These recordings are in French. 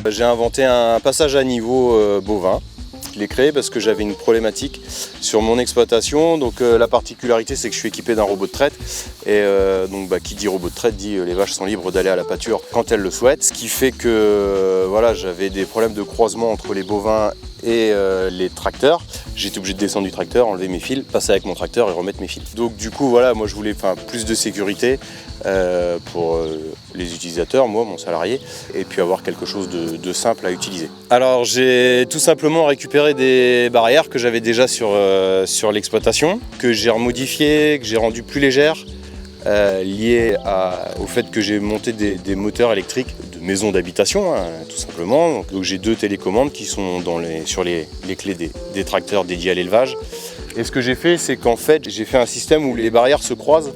J'ai inventé un passage à niveau bovin. Je l'ai créé parce que j'avais une problématique sur mon exploitation. Donc la particularité, c'est que je suis équipé d'un robot de traite. Et qui dit robot de traite dit les vaches sont libres d'aller à la pâture quand elles le souhaitent. Ce qui fait que voilà, j'avais des problèmes de croisement entre les bovins et les tracteurs. J'étais obligé de descendre du tracteur, enlever mes fils, passer avec mon tracteur et remettre mes fils. Donc du coup voilà, moi je voulais plus de sécurité pour les utilisateurs, moi, mon salarié, et puis avoir quelque chose de simple à utiliser. Alors j'ai tout simplement récupéré des barrières que j'avais déjà sur l'exploitation, que j'ai remodifiées, que j'ai rendues plus légères, liées au fait que j'ai monté des moteurs électriques de maison d'habitation, tout simplement. Donc j'ai 2 télécommandes qui sont sur les clés des tracteurs dédiés à l'élevage. Et ce que j'ai fait, c'est qu'en fait, j'ai fait un système où les barrières se croisent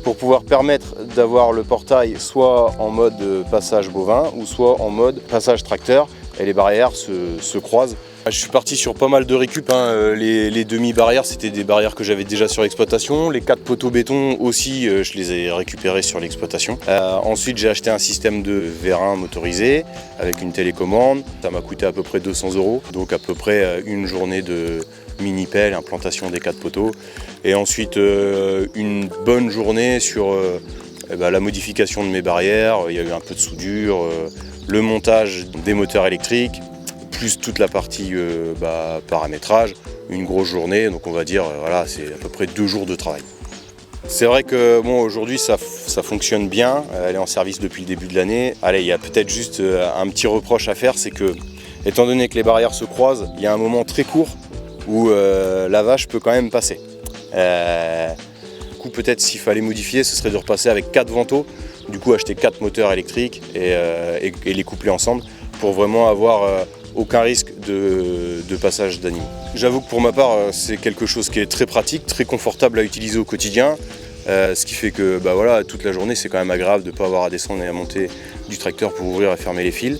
pour pouvoir permettre d'avoir le portail soit en mode passage bovin ou soit en mode passage tracteur, et les barrières se croisent. Je suis parti sur pas mal de récup, les demi-barrières c'était des barrières que j'avais déjà sur l'exploitation, les 4 poteaux béton aussi je les ai récupérés sur l'exploitation. Ensuite j'ai acheté un système de vérin motorisé avec une télécommande, ça m'a coûté à peu près 200 €, donc à peu près une journée de mini-pelle, implantation des 4 poteaux, et ensuite une bonne journée sur la modification de mes barrières. Il y a eu un peu de soudure, le montage des moteurs électriques, plus toute la partie paramétrage, une grosse journée, donc on va dire voilà, c'est à peu près 2 jours de travail. C'est vrai que bon, aujourd'hui ça fonctionne bien, elle est en service depuis le début de l'année. Allez, il y a peut-être juste un petit reproche à faire, c'est que étant donné que les barrières se croisent, il y a un moment très court où la vache peut quand même passer. Du coup, peut-être s'il fallait modifier, ce serait de repasser avec 4 vantaux, du coup acheter 4 moteurs électriques et les coupler ensemble pour vraiment avoir aucun risque de passage d'animaux. J'avoue que pour ma part, c'est quelque chose qui est très pratique, très confortable à utiliser au quotidien, ce qui fait que toute la journée c'est quand même agréable de ne pas avoir à descendre et à monter du tracteur pour ouvrir et fermer les fils.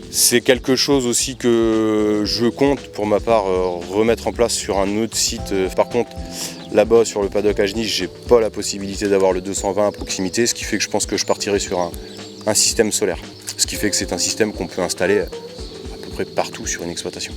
C'est quelque chose aussi que je compte pour ma part remettre en place sur un autre site. Par contre, là-bas sur le paddock à Genich, j'ai pas la possibilité d'avoir le 220 à proximité, ce qui fait que je pense que je partirai sur un système solaire. Ce qui fait que c'est un système qu'on peut installer à peu près partout sur une exploitation.